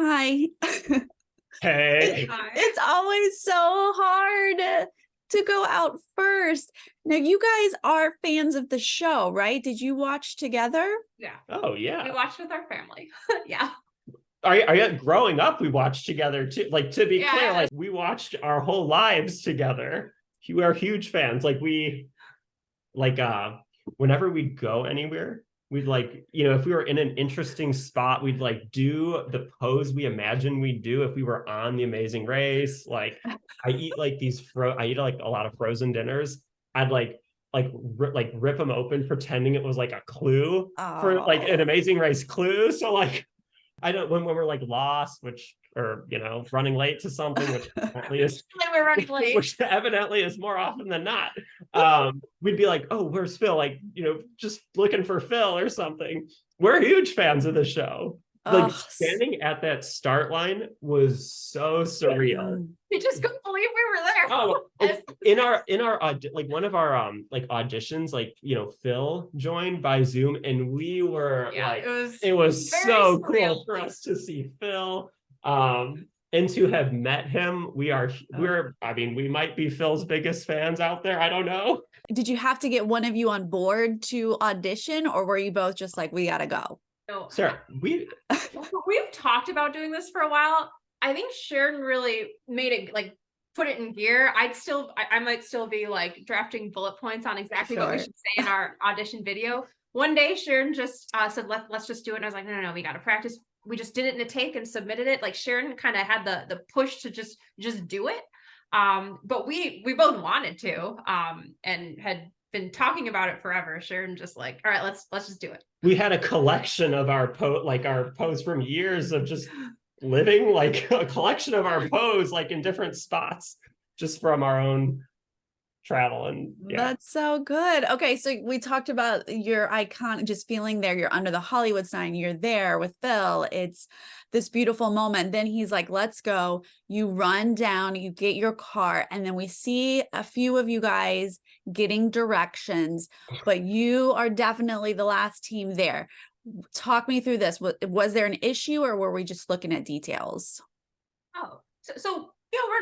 Hi. Hey. It's always so hard to go out first. Now, you guys are fans of the show, right? Did you watch together? Yeah. Oh, yeah. We watched with our family. Yeah. Are you growing up, we watched together too. Like, to be clear, like we watched our whole lives together. We are huge fans. Whenever we go anywhere, we'd if we were in an interesting spot, we'd do the pose we imagine we'd do if we were on The Amazing Race. Like I eat a lot of frozen dinners. I'd rip them open pretending it was like a clue for like an Amazing Race clue. So I don't when we're lost, running late to something, which evidently is we're running late. Which evidently is more often than not. We'd be like, oh, where's Phil? Just looking for Phil or something. We're huge fans of the show. Standing at that start line was so surreal. We just couldn't believe we were there. Oh, in our one of our auditions, Phil joined by Zoom, and we were it was so surreal. Cool for us to see Phil. And to have met him, we might be Phil's biggest fans out there. I don't know. Did you have to get one of you on board to audition, or were you both just like, we gotta go? No, Sarah, we've talked about doing this for a while. I think Sheridan really made it put it in gear. I might still be drafting bullet points on exactly what we should say in our audition video. One day Sheridan just said, let's just do it. And I was like, no, we got to practice. We just did it in a take and submitted it. Sheridan kind of had the push to just do it. But we both wanted to, and had been talking about it forever. Sheridan just all right, let's just do it. We had a collection of our pose from years of just living, a collection of our pose in different spots just from our own travel. And That's so good. Okay, so we talked about your icon, just feeling there. You're under the Hollywood sign, you're there with Phil. It's this beautiful moment. Then he's like, let's go. You run down, you get your car, and then we see a few of you guys getting directions, but you are definitely the last team there. Talk me through this. Was there an issue, or were we just looking at details? Oh, so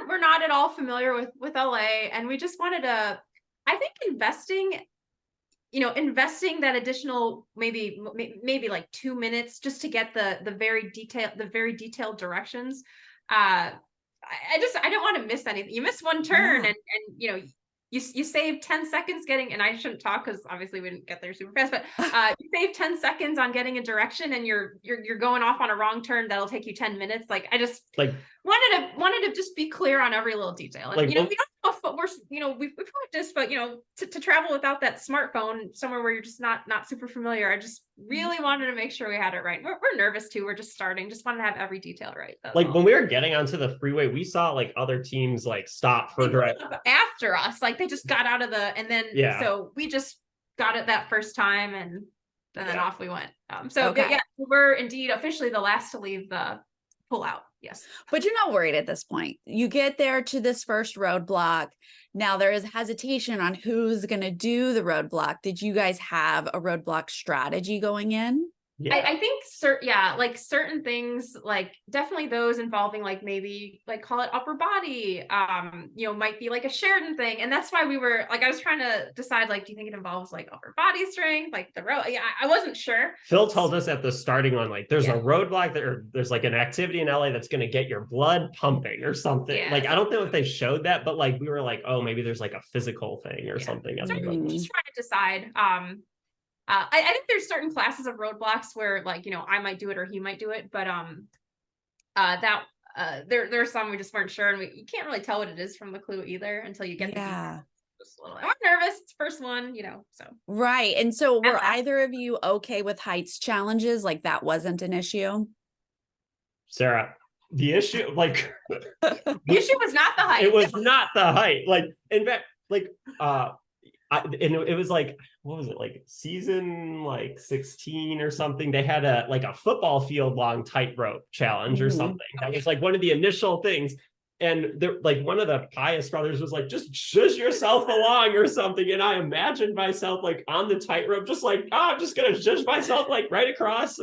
we're not at all familiar with LA, and we just wanted to, I think, investing that additional maybe 2 minutes just to get the very detailed directions. I don't want to miss anything. You miss one turn, and you save 10 seconds getting, and I shouldn't talk because obviously we didn't get there super fast, but you save 10 seconds on getting a direction, and you're going off on a wrong turn that'll take you 10 minutes. I just wanted to just be clear on every little detail. And we don't know if we practiced, but to travel without that smartphone somewhere where you're just not super familiar, I just really wanted to make sure we had it right. We're nervous too. We're just starting. Just wanted to have every detail right. When we were getting onto the freeway, we saw other teams stop for direct after us. They just got out of and then so we just got it that first time, and then off we went. We're indeed officially the last to leave the pull out. Yes. But you're not worried at this point. You get there to this first roadblock. Now there is hesitation on who's going to do the roadblock. Did you guys have a roadblock strategy going in? Yeah. I think certain things, definitely those involving maybe call it upper body, might be a Sheridan thing. And that's why we were I was trying to decide, do you think it involves upper body strength, the road? Yeah, I wasn't sure. Phil told us at the starting one, there's a roadblock there's an activity in LA that's going to get your blood pumping or something. Yeah. I don't know if they showed that, but we were oh, maybe there's a physical thing or something. So just trying to decide. I think there's certain classes of roadblocks where I might do it or he might do it, but there's some we just weren't sure, and you can't really tell what it is from the clue either until you get the details. Just a little, I'm nervous. It's the first one, so. Right. And so were either of you okay with heights challenges? That wasn't an issue? Sarah, the issue, the issue was not the height. It was not the height. In fact, and it was what was it, season 16 or something? They had a football field long tightrope challenge or something. That was one of the initial things. And one of the Pius brothers was just zhuzh yourself along or something. And I imagined myself on the tightrope, just I'm just gonna zhuzh myself right across.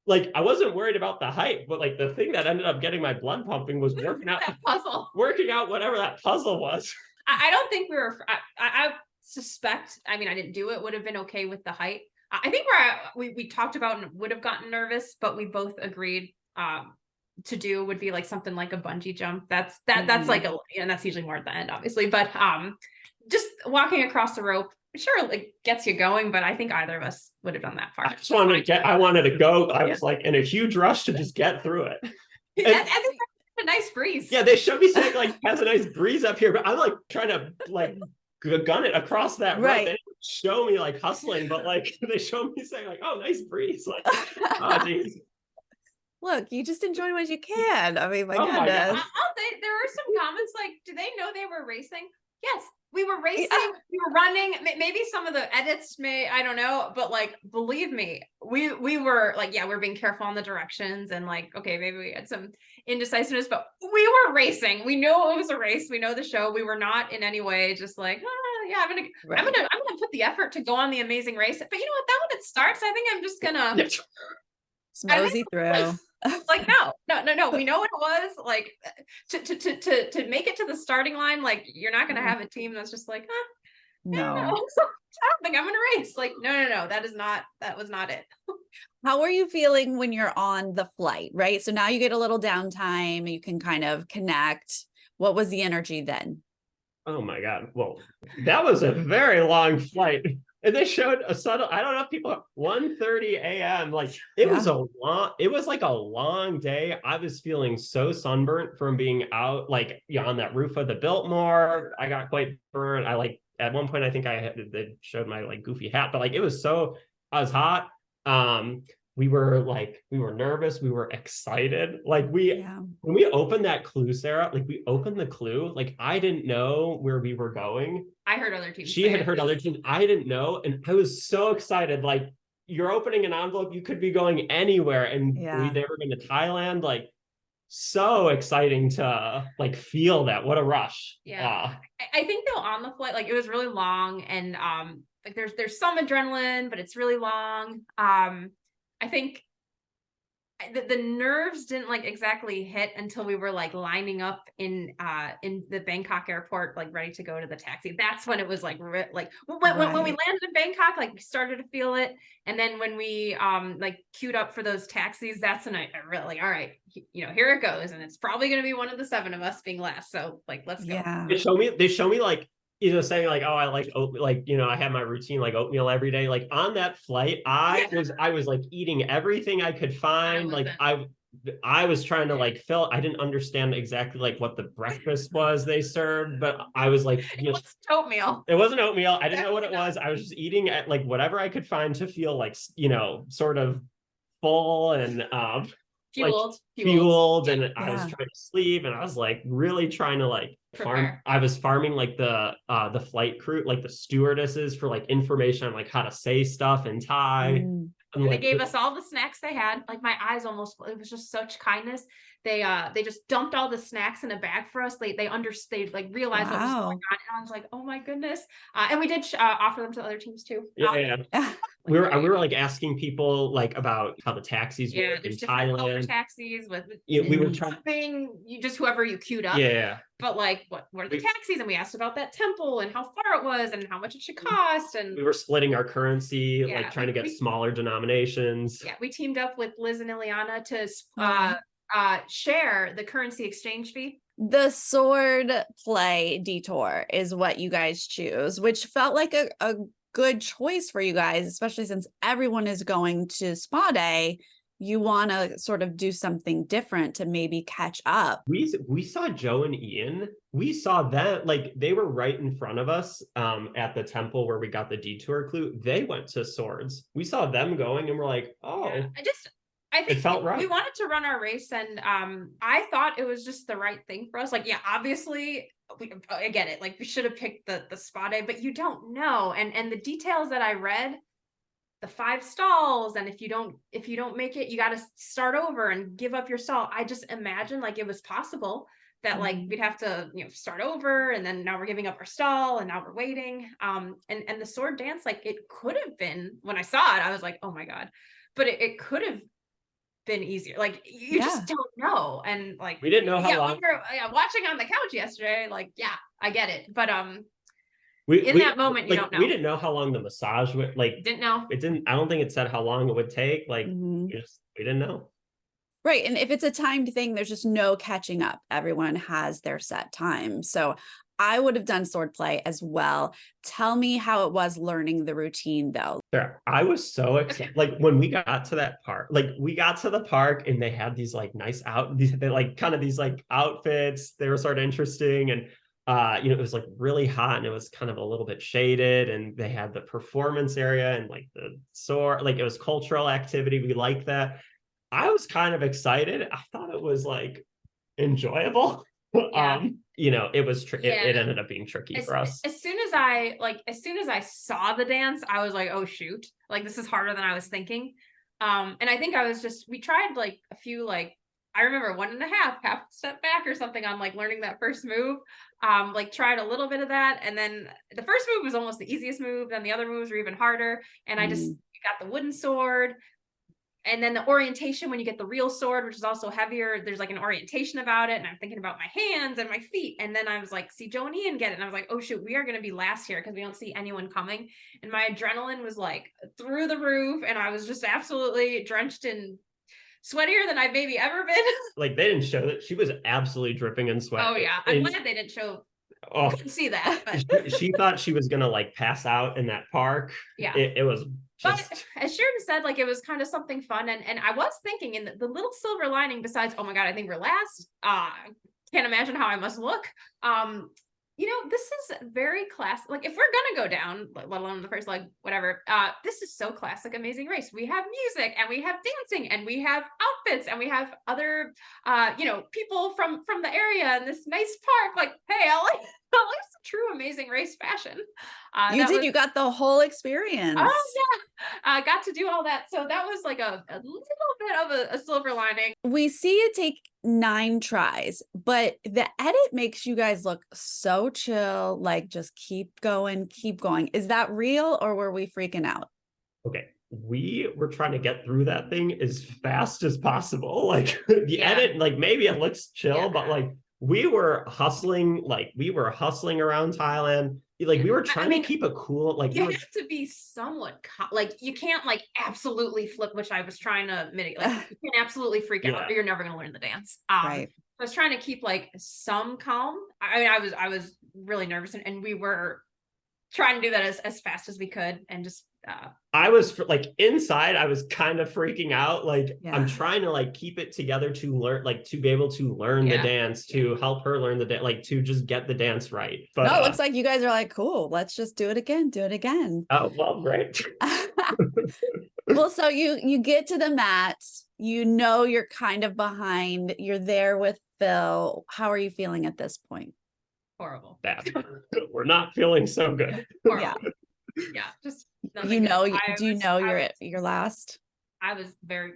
like I wasn't worried about the height, but like the thing that ended up getting my blood pumping was that puzzle. working out whatever that puzzle was. I don't think we were. I suspect. I mean, I didn't do it. Would have been okay with the height. I think we talked about and would have gotten nervous, but we both agreed to do would be like something like a bungee jump. That's like and that's usually more at the end, obviously. But just walking across the rope, sure, like gets you going. But I think either of us would have done that far. I wanted to go. I was like in a huge rush to just get through it. And a nice breeze. Yeah, they showed me saying like has a nice breeze up here, but I'm like trying to like gun it across that rope. They didn't show me like hustling, but like they showed me saying like, oh, nice breeze. Like, oh geez. Look, you just enjoy what you can. I mean, my goodness. I'll say there were some comments like, do they know they were racing? Yes, we were racing, we were running. Maybe some of the edits I don't know, but like, believe me, we were like, yeah, we're being careful on the directions and like, okay, maybe we had some indecisiveness, but we were racing. We know it was a race. We know the show. We were not in any way just like, yeah, I'm gonna put the effort to go on the amazing race. But you know what? Then when it starts, I think I'm just gonna mosey through. Like no. We know what it was like to make it to the starting line. Like you're not gonna have a team that's just like, no. I don't think I'm gonna race. Like no. That was not it. How are you feeling when you're on the flight? Right. So now you get a little downtime. You can kind of connect. What was the energy then? Oh my God. Well, that was a very long flight. And they showed a subtle, I don't know if people 1:30 a.m. Like it was like a long day. I was feeling so sunburnt from being out like on that roof of the Biltmore. I got quite burnt. I like at one point I think they showed my like goofy hat, but like I was hot. We were nervous, we were excited. Like when we opened that clue, Sarah, like we opened the clue, like I didn't know where we were going. I heard other teams. She had heard other teams. I didn't know. And I was so excited. Like you're opening an envelope, you could be they were going to Thailand. Like so exciting to like feel that. What a rush. Yeah. I think though on the flight, like it was really long and like there's some adrenaline, but it's really long. I think the nerves didn't like exactly hit until we were like lining up in the Bangkok airport, like ready to go to the taxi. That's when it was like when we landed in Bangkok, like we started to feel it. And then when we like queued up for those taxis, that's when I really, all right, here it goes. And it's probably going to be one of the 7 of us being last. So like, let's go. Yeah. They show me like, saying like, oh, I like oat, like, I had my routine, like oatmeal every day. Like on that flight, I was like eating everything I could find. I was trying to like fill. I didn't understand exactly like what the breakfast was they served, but I was like, it wasn't oatmeal. It wasn't oatmeal. I didn't know what it was. I was just eating at like whatever I could find to feel like, sort of full and fueled, and I was trying to sleep, and I was like really trying to like farm. I was farming like the flight crew, like the stewardesses for like information on like how to say stuff in Thai. And they gave us all the snacks they had. Like my eyes almost, it was just such kindness. They just dumped all the snacks in a bag for us. They like realized what was going on. And I was like, oh my goodness. And we did offer them to other teams too. Yeah. We were like asking people like about how the taxis were in Thailand. Taxis with we were trying you just whoever you queued up. Yeah. But like what are the taxis? And we asked about that temple and how far it was and how much it should cost. And we were splitting our currency, like trying to get smaller denominations. Yeah, we teamed up with Liz and Ileana to share the currency exchange fee. The sword play detour is what you guys choose, which felt like a good choice for you guys, especially since everyone is going to spa day. You want to sort of do something different to maybe catch up. We saw Joe and Ian. We saw them, like they were right in front of us at the temple where we got the detour clue. They went to swords. We saw them going and we're like, oh. Yeah. I think it felt right. We wanted to run our race, and I thought it was just the right thing for us. Like, yeah, obviously, I get it. Like, we should have picked the spa day, but you don't know. And the details that I read, the 5 stalls, and if you don't make it, you got to start over and give up your stall. I just imagined like it was possible that like we'd have to start over, and then now we're giving up our stall, and now we're waiting. And the sword dance, like it could have been, when I saw it, I was like, oh my God, but it could have been easier. Like you just don't know. And like, we didn't know how long. We were watching on the couch yesterday. Like, yeah, I get it. But We that moment, you don't know. We didn't know how long the massage would Didn't know. It didn't. I don't think it said how long it would take. Like we didn't know. Right. And if it's a timed thing, there's just no catching up. Everyone has their set time. So I would have done sword play as well. Tell me how it was learning the routine though. Sure. I was so excited. Like when we got to that park, like we got to the park and they had these like nice they like kind of these like outfits. They were sort of interesting. And you know, it was like really hot and it was kind of a little bit shaded, and they had the performance area and like the sword, like it was cultural activity. We liked that. I was kind of excited. I thought it was like enjoyable. Yeah. You know, it was it ended up being tricky for us. As soon as I saw the dance, I was like, oh shoot, like this is harder than I was thinking. And I think we tried like a few, like I remember 1.5 half step back or something on like learning that first move. Like tried a little bit of that, and then the first move was almost the easiest move, then the other moves were even harder, and I just got the wooden sword. And then the orientation, when you get the real sword, which is also heavier, there's like an orientation about it. And I'm thinking about my hands and my feet. And then I was like, see Joe and Ian get it. And I was like, oh shoot, we are going to be last here because we don't see anyone coming. And my adrenaline was like through the roof. And I was just absolutely drenched in sweatier than I've maybe ever been. Like they didn't show that. She was absolutely dripping in sweat. Oh yeah. I'm glad they didn't show. Oh, couldn't see that. But she thought she was going to like pass out in that park. Yeah. It was just... But as Sheridan said, like it was kind of something fun. And I was thinking in the little silver lining, besides, oh my God, I think we're last. Can't imagine how I must look. You know, this is very classic. Like if we're gonna go down, let alone the first leg, whatever, this is so classic Amazing Race. We have music and we have dancing and we have outfits and we have other you know, people from the area in this nice park. Like, hey, I like some true Amazing Race fashion. You got the whole experience. Oh yeah, got to do all that. So that was like a little bit of a silver lining. We see it take 9 tries, but the edit makes you guys look so chill, like just keep going, keep going. Is that real or were we freaking out? Okay, we were trying to get through that thing as fast as possible. Like the edit, like maybe it looks chill, but like we were hustling around Thailand. Like we were trying to keep it cool. Like you have to be somewhat like you can't like absolutely flip, which I was trying to mitigate. Like you can absolutely freak out, or you're never going to learn the dance. Right. I was trying to keep like some calm. I mean, I was really nervous, and we were trying to do that as fast as we could, and just. I was like inside, I was kind of freaking out. Like I'm trying to like keep it together to learn, like to be able to learn the dance, to help her learn the dance, like to just get the dance right. But no, it looks like you guys are like, cool, let's just do it again. Oh, well, great. Well, so you get to the mat, you know, you're kind of behind, you're there with Phil. How are you feeling at this point? Horrible. Bad. We're not feeling so good. Yeah, just you know. Do you know you're last? I was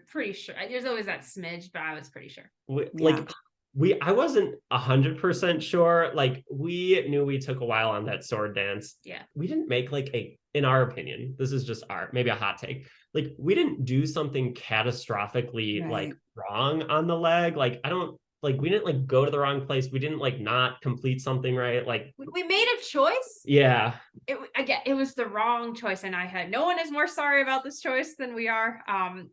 pretty sure. There's always that smidge, but I was pretty sure. I wasn't 100% sure. Like we knew we took a while on that sword dance. Yeah, we didn't make like in our opinion, this is just maybe a hot take. Like we didn't do something catastrophically like wrong on the leg. Like we didn't like go to the wrong place. We didn't like not complete something right. Like we made a choice. Yeah. It was the wrong choice. And no one is more sorry about this choice than we are.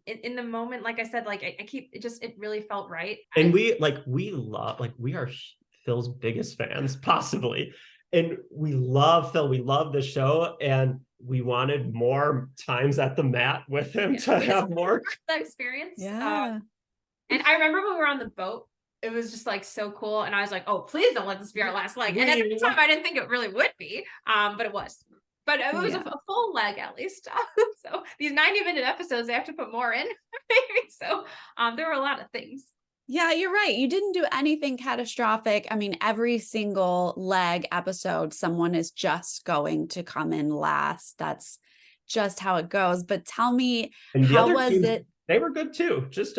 In the moment, like I said, like it really felt right. And we are Phil's biggest fans possibly. And we love Phil. We love the show. And we wanted more times at the mat with him to have more that experience. Yeah. And I remember when we were on the boat, it was just like so cool. And I was like, oh, please don't let this be our last leg. And at the time, I didn't think it really would be, but it was. But it was a full leg at least. So these 90-minute episodes, they have to put more in. Maybe. So there were a lot of things. Yeah, you're right. You didn't do anything catastrophic. I mean, every single leg episode, someone is just going to come in last. That's just how it goes. But tell me, how was it? They were good too. Just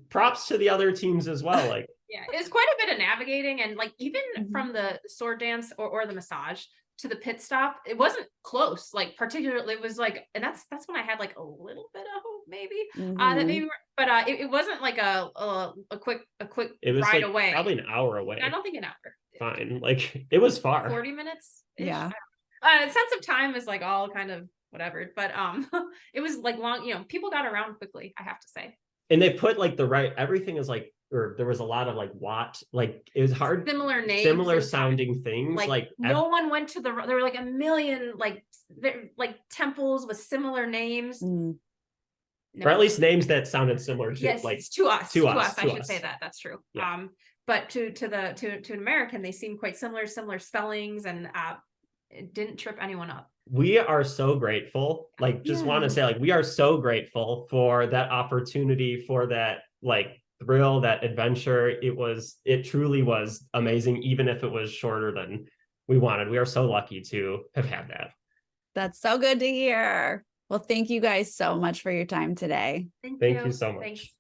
props to the other teams as well. Like it was quite a bit of navigating, and like even from the sword dance or the massage to the pit stop, it wasn't close. Like particularly, it was like, and that's when I had like a little bit of hope. maybe that Mhm. maybe, but it wasn't like a quick It was ride like away. probably an hour away. I don't think an hour. Fine. Like it was far. 40 minutes. Yeah. Sense of time is like all kind of whatever, but it was like long. People got around quickly, I have to say. And they put like everything is like, or there was a lot of like like it was hard, Similar names, similar sounding things. Like no one went to there were like a million like temples with similar names. Mm. Or at least names that sounded similar to yes, like to us. I should us. say that. That's true. Yeah. But to an American, they seem quite similar spellings, and it didn't trip anyone up. We are so grateful. Like, just want to say, like, we are so grateful for that opportunity, for that like thrill, that adventure. It truly was amazing, even if it was shorter than we wanted. We are so lucky to have had that. That's so good to hear. Well, thank you guys so much for your time today. Thank you so much. Thanks.